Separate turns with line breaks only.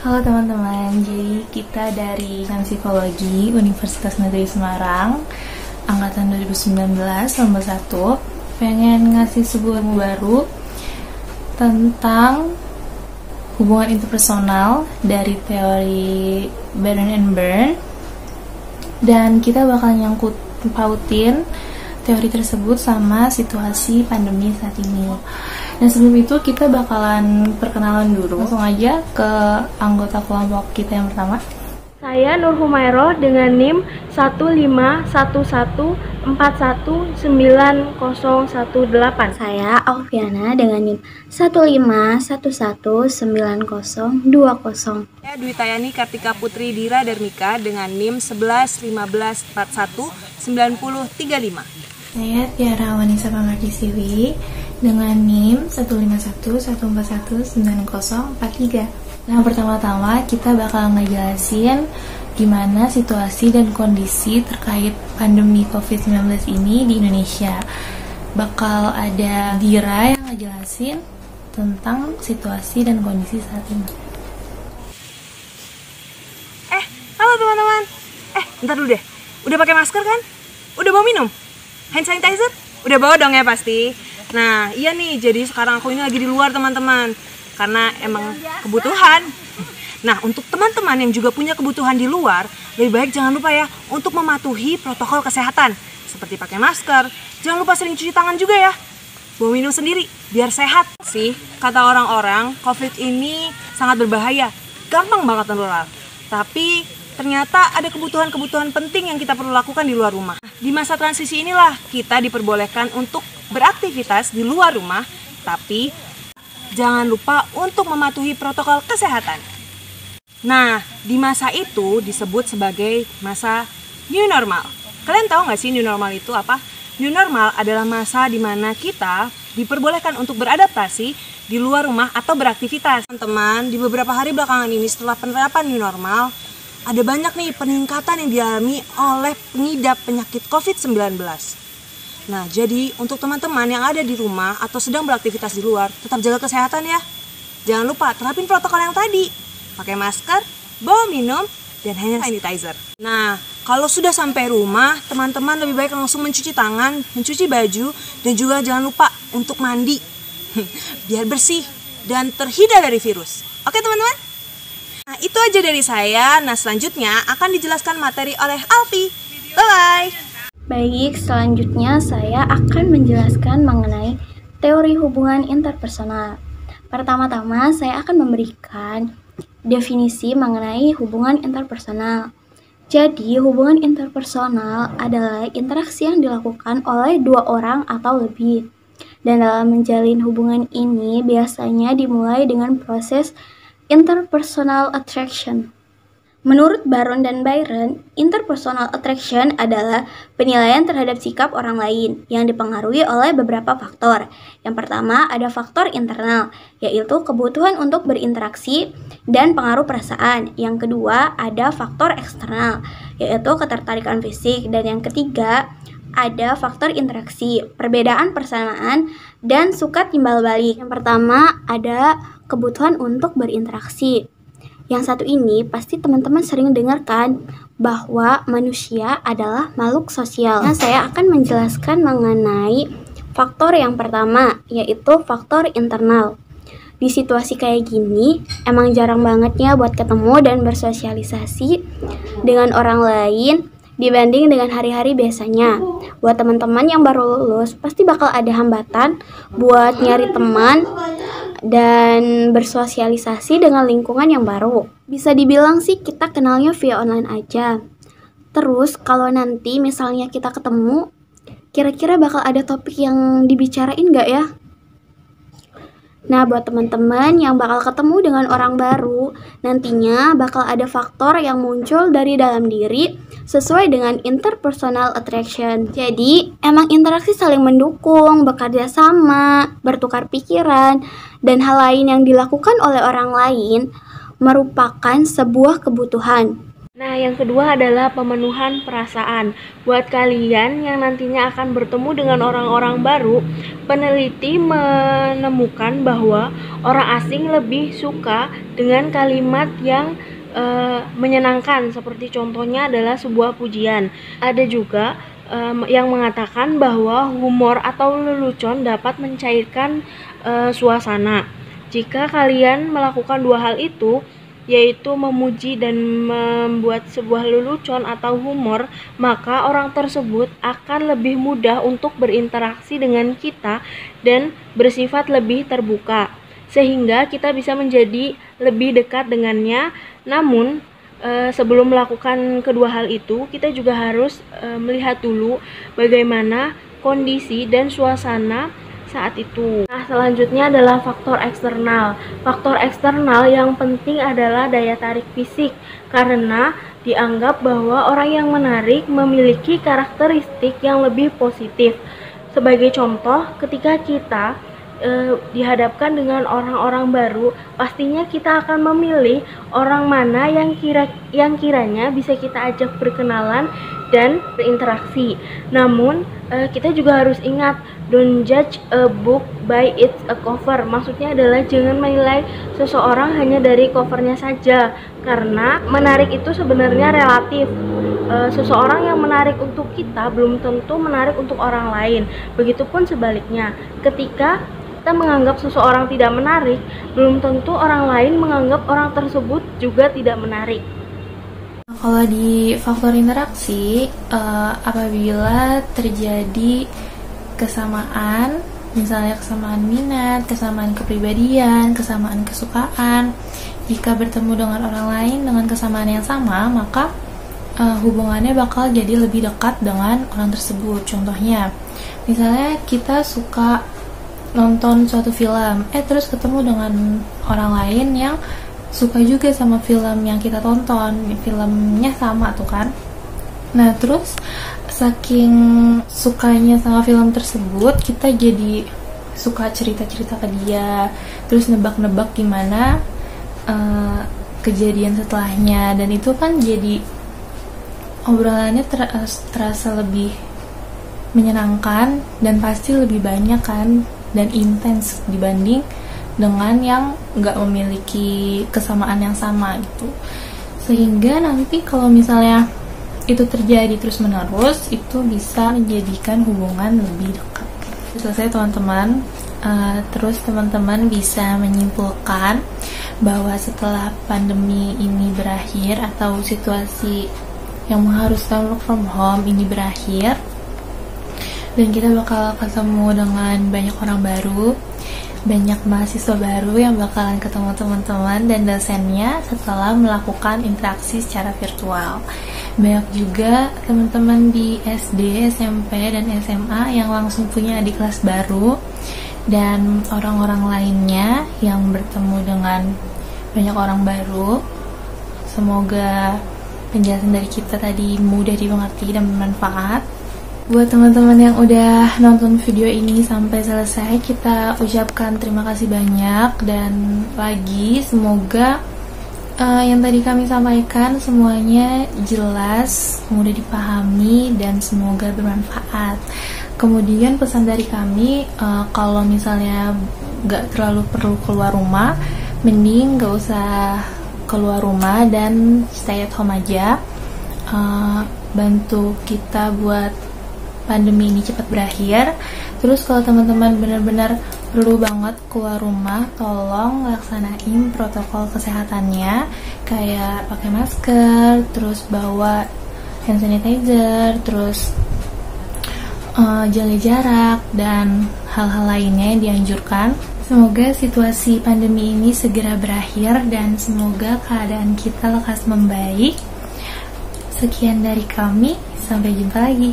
Halo teman-teman, jadi kita dari Psikologi Universitas Negeri Semarang Angkatan 2019, lomba 1 pengen ngasih sebuah ilmu baru tentang hubungan interpersonal dari teori Baron and Byrne. Dan kita bakal nyangkut pautin teori tersebut sama situasi pandemi saat ini. Nah sebelum itu kita bakalan perkenalan dulu. Langsung aja ke anggota kelompok kita yang pertama.
Saya Nur Humairo dengan NIM 15114190018.
Saya Alfiana dengan NIM 151190020.
Saya Dwi Tayani Kartika Putri Dira Darmika dengan NIM 1115419035.
Saya Tiara Wanisa Pamarti Siwi dengan NIM 15114190043. Nah, pertama-tama kita bakal ngejelasin gimana situasi dan kondisi terkait pandemi COVID-19 ini di Indonesia. Bakal ada Dira yang ngejelasin tentang situasi dan kondisi saat ini.
Halo teman-teman. Bentar dulu deh. Udah pakai masker kan? Udah bawa minum? Hand sanitizer? Udah bawa dong ya pasti. Nah, iya nih, jadi sekarang aku ini lagi di luar teman-teman, karena emang kebutuhan. Nah, untuk teman-teman yang juga punya kebutuhan di luar, lebih baik jangan lupa ya untuk mematuhi protokol kesehatan, seperti pakai masker. Jangan lupa sering cuci tangan juga ya. Bawa minum sendiri, biar sehat. Sih, kata orang-orang, COVID ini sangat berbahaya, gampang banget menular. Tapi ternyata ada kebutuhan-kebutuhan penting yang kita perlu lakukan di luar rumah. Di masa transisi inilah kita diperbolehkan untuk beraktivitas di luar rumah, tapi jangan lupa untuk mematuhi protokol kesehatan. Nah, di masa itu disebut sebagai masa new normal. Kalian tahu nggak sih new normal itu apa? New normal adalah masa di mana kita diperbolehkan untuk beradaptasi di luar rumah atau beraktivitas. Teman-teman, di beberapa hari belakangan ini setelah penerapan new normal, ada banyak nih peningkatan yang dialami oleh pengidap penyakit COVID-19. Nah, jadi untuk teman-teman yang ada di rumah atau sedang beraktivitas di luar, tetap jaga kesehatan ya. Jangan lupa terapin protokol yang tadi. Pakai masker, bawa minum, dan hand sanitizer. Nah, kalau sudah sampai rumah, teman-teman lebih baik langsung mencuci tangan, mencuci baju, dan juga jangan lupa untuk mandi. Biar bersih dan terhindar dari virus. Oke teman-teman? Nah, itu aja dari saya. Nah, selanjutnya akan dijelaskan materi oleh Alfi. Bye-bye!
Baik, selanjutnya saya akan menjelaskan mengenai teori hubungan interpersonal. Pertama-tama saya akan memberikan definisi mengenai hubungan interpersonal. Jadi, hubungan interpersonal adalah interaksi yang dilakukan oleh dua orang atau lebih. Dan dalam menjalin hubungan ini biasanya dimulai dengan proses interpersonal attraction. Menurut Baron dan Byrne, interpersonal attraction adalah penilaian terhadap sikap orang lain yang dipengaruhi oleh beberapa faktor. Yang pertama ada faktor internal, yaitu kebutuhan untuk berinteraksi dan pengaruh perasaan. Yang kedua ada faktor eksternal, yaitu ketertarikan fisik. Dan yang ketiga ada faktor interaksi, perbedaan persamaan, dan suka timbal balik. Yang pertama ada kebutuhan untuk berinteraksi. Yang satu ini pasti teman-teman sering dengarkan bahwa manusia adalah makhluk sosial. Nah, saya akan menjelaskan mengenai faktor yang pertama, yaitu faktor internal. Di situasi kayak gini, emang jarang banget ya buat ketemu dan bersosialisasi dengan orang lain dibanding dengan hari-hari biasanya. Buat teman-teman yang baru lulus, pasti bakal ada hambatan buat nyari teman dan bersosialisasi dengan lingkungan yang baru. Bisa dibilang sih kita kenalnya via online aja. Terus kalau nanti misalnya kita ketemu, kira-kira bakal ada topik yang dibicarain gak ya? Nah, buat teman-teman yang bakal ketemu dengan orang baru, nantinya bakal ada faktor yang muncul dari dalam diri sesuai dengan interpersonal attraction. Jadi, emang interaksi saling mendukung, bekerja sama, bertukar pikiran, dan hal lain yang dilakukan oleh orang lain merupakan sebuah kebutuhan.
Nah, yang kedua adalah pemenuhan perasaan. Buat kalian yang nantinya akan bertemu dengan orang-orang baru, peneliti menemukan bahwa orang asing lebih suka dengan kalimat yang menyenangkan, seperti contohnya adalah sebuah pujian. Ada juga yang mengatakan bahwa humor atau lelucon dapat mencairkan suasana. Jika kalian melakukan dua hal itu, yaitu memuji dan membuat sebuah lelucon atau humor, maka orang tersebut akan lebih mudah untuk berinteraksi dengan kita dan bersifat lebih terbuka, sehingga kita bisa menjadi lebih dekat dengannya. Namun sebelum melakukan kedua hal itu, kita juga harus melihat dulu bagaimana kondisi dan suasana saat itu. Nah, selanjutnya adalah faktor eksternal. Faktor eksternal yang penting adalah daya tarik fisik, karena dianggap bahwa orang yang menarik memiliki karakteristik yang lebih positif. Sebagai contoh, ketika kita dihadapkan dengan orang-orang baru, pastinya kita akan memilih orang mana yang kiranya bisa kita ajak berkenalan dan berinteraksi. Namun kita juga harus ingat, don't judge a book by its cover. Maksudnya adalah jangan menilai seseorang hanya dari covernya saja, karena menarik itu sebenarnya relatif. Seseorang yang menarik untuk kita belum tentu menarik untuk orang lain. Begitupun sebaliknya, ketika kita menganggap seseorang tidak menarik, belum tentu orang lain menganggap orang tersebut juga tidak menarik.
Kalau di faktor interaksi, apabila terjadi kesamaan, misalnya kesamaan minat, kesamaan kepribadian, kesamaan kesukaan, jika bertemu dengan orang lain dengan kesamaan yang sama, maka hubungannya bakal jadi lebih dekat dengan orang tersebut. Contohnya, misalnya kita suka nonton suatu film, terus ketemu dengan orang lain yang suka juga sama film yang kita tonton, filmnya sama tuh kan. Nah, terus saking sukanya sama film tersebut, kita jadi suka cerita-cerita ke dia, terus nebak-nebak gimana kejadian setelahnya, dan itu kan jadi obrolannya terasa lebih menyenangkan dan pasti lebih banyak kan dan intens dibanding dengan yang nggak memiliki kesamaan yang sama gitu. Sehingga nanti kalau misalnya itu terjadi terus menerus, itu bisa menjadikan hubungan lebih dekat. Selesai teman-teman. Terus teman-teman bisa menyimpulkan bahwa setelah pandemi ini berakhir atau situasi yang mengharuskan work from home ini berakhir, dan kita bakal ketemu dengan banyak orang baru, banyak mahasiswa baru yang bakalan ketemu teman-teman dan dosennya setelah melakukan interaksi secara virtual. Banyak juga teman-teman di SD, SMP, dan SMA yang langsung punya adik kelas baru, dan orang-orang lainnya yang bertemu dengan banyak orang baru. Semoga penjelasan dari kita tadi mudah dimengerti dan bermanfaat. Buat teman-teman yang udah nonton video ini sampai selesai, kita ucapkan terima kasih banyak. Dan lagi, semoga yang tadi kami sampaikan semuanya jelas, mudah dipahami, dan semoga bermanfaat. Kemudian pesan dari kami, kalau misalnya gak terlalu perlu keluar rumah, mending gak usah keluar rumah dan stay at home aja. Bantu kita buat pandemi ini cepat berakhir. Terus kalau teman-teman benar-benar perlu banget keluar rumah, tolong laksanain protokol kesehatannya, kayak pakai masker, terus bawa hand sanitizer, terus jaga jarak, dan hal-hal lainnya yang dianjurkan. Semoga situasi pandemi ini segera berakhir dan semoga keadaan kita lekas membaik. Sekian dari kami, sampai jumpa lagi.